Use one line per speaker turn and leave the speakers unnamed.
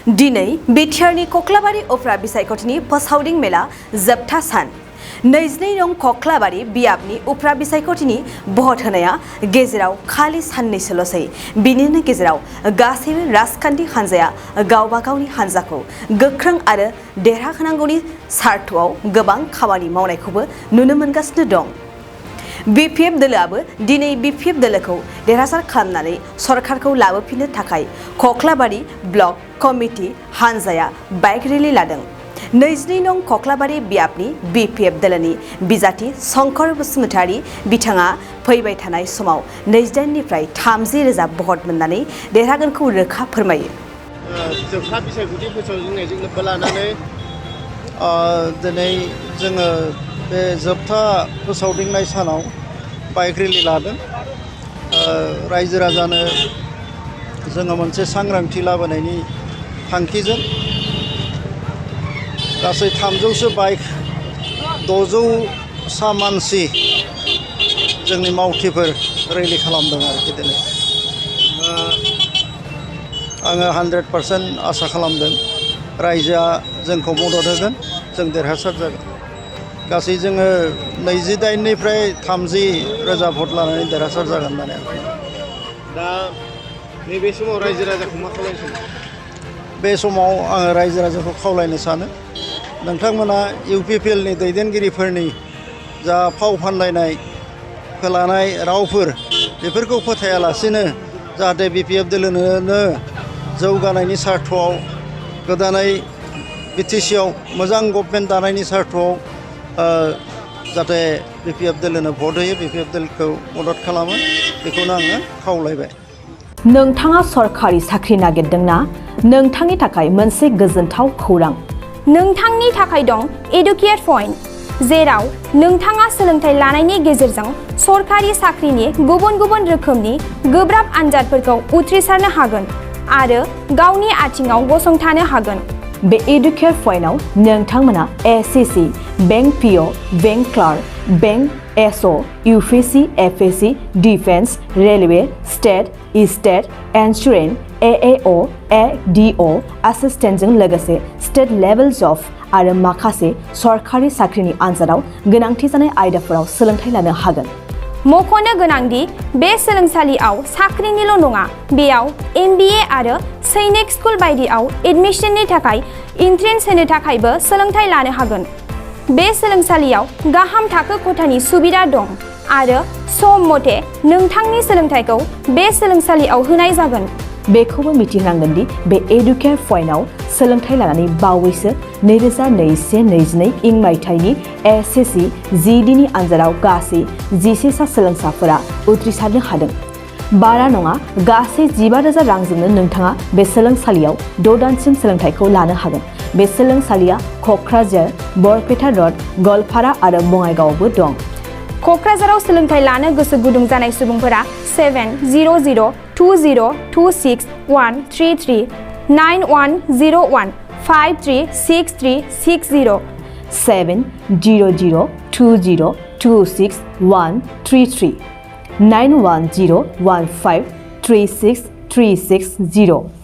दिनै बिटिआरनि कक्लाबारि उफ्रा बिसायख'थिनि फोसावदिं मेला जोबथा सान 22 नं कक्लाबारि बियाबनि उफ्रा बिसायख'थिनि भट होनाया गेजेराव खालि साननैसोल'सै बिनिनो गेजेराव गासैबो राजखान्थि हान्जाया गावबा गावनि हान्जाखौ गोख्रों आरो देरहाहोनांगौनि सार्थआव गोबां खामानि मावनायखौबो नुनो मोनगासिनो दं। बिपिएफ दोलोआबो दिनै बिपिएफ दोलोखौ देरहासार खालामनानै सरकारखौ लाबोफिननो थाखाय कक्लाबारि ब्लक कमिटि हान्जाया बाइक रेलि लादों। 22 नं कक्लाबारि बियाबनि बिपिएफ दोलोनि बिजाथि शंकर बसुमतारी बिथाङा फैबाय थानाय समाव 28 निफ्राय 30,000 भट मोननानै देरहागोनखौ रोखा फोरमायो।
जोबथा बिसायख'थि फोसावदिंनायजों लोब्बा लानानै दिनै जोङो बे जोबथा फोसावदिंनाय सानाव बाइक रेलि लादों। रायजो राजानो जोङो मोनसे सांग्रांथि लाबोनायनि थांखिजों गासै 300सो बाइक 600सा मानसि जोंनि मावथिफोर रेलि खालामदों आरोखि दिनै। आङो 100% आसा खालामदों रायजोआ जोंखौ मदद होगोन, जों देरहासार जागोन। गासै जोङो 28 निफ्राय 30,000 भट लानानै देरहासार जागोन होननानै
दा नैबे समाव रायजो राजाखौ मा खालामनो सानो?
बे समाव आङो रायजो राजाखौ खावलायनो सानो नोंथांमोना इउपिपिएलनि दैदेनगिरिफोरनि जा फाव फान्दायनाय फोलानाय रावफोर बेफोरखौ फोथायालासिनो जाहाथे बिपिएफ दोलोनो जौगानायनि सार्थआव गोदानै बिटिसिआव मोजां गभर्नमेन्ट दानायनि सार्थआव जाहाथे बिपिएफ दोलोनो भट होयो, बिपिएफ दोलोखौ मदद खालामो, बेखौनो आङो खावलायबाय।
नोंथाङा सरकारि साख्रि नागिरदोंना? नोंथांनि थाखाय मोनसे गोजोनथाव खौरां।
नोंथांनि थाखाय दं एडुकेट पइन्ट, जेराव नोंथाङा सोलोंथाइ लानायनि गेजेरजों सरकारि साख्रिनि गुबुन गुबुन रोखोमनि गोब्राब आनजादफोरखौ उथ्रिसारनो हागोन आरो गावनि आथिङाव गसंथानो हागोन।
बे एडुकेट पइन्टआव नोंथांमोना SSC, bank PO, bank clerk, bank SO, UPSC, FSC, defence, railway, state insurance, AAO, ADO एसिस्टेन्टजों लोगोसे स्टेट लेभेल जब आरो माखासे सरकारि साख्रिनि आनजादाव गोनांथि जानाय आयदाफोराव सोलोंथाइ लानो हागोन।
मख'नो गोनांदि बे सोलोंसालियाव साख्रिनिल' नङा, बेयाव एमबिए आरो सैनिक स्कुल बायदियाव एडमिशननि थाखाय एन्ट्रेन्स होनो थाखायबो सोलोंथाइ लानो हागोन। बे सोलोंसालियाव गाहाम थाखो खथानि सुबिदा दं आरो सम मथे नोंथांनि सोलोंथाइखौ बे सोलोंसालियाव होनाय जागोन।
बेखौबो मिथिनांगोन दि बे एडुकेट पइन्टआव सोलोंथाइ लानानै बावैसो 2021-22 इं मायथाइनि एसएससि जिडिनि आनजादाव गासै 11 सा सोलोंसाफोरा उथ्रिसारनो हादों। बारा नङा, गासै 15,000 रांजोंनो नोंथाङा बे सोलोंसालियाव 6 दानसिम सोलोंथाइखौ लानो हागोन। बे सोलोंसालिया क'क्राझार, बरपेटा रड, गवालपारा आरो बङाइगावआवबो दं।
क'क्राझाराव सोलोंथाइ लानो गोसो गुदुं जानाय सुबुंफोरा 70020261333 9101536360
70020261333 9101536360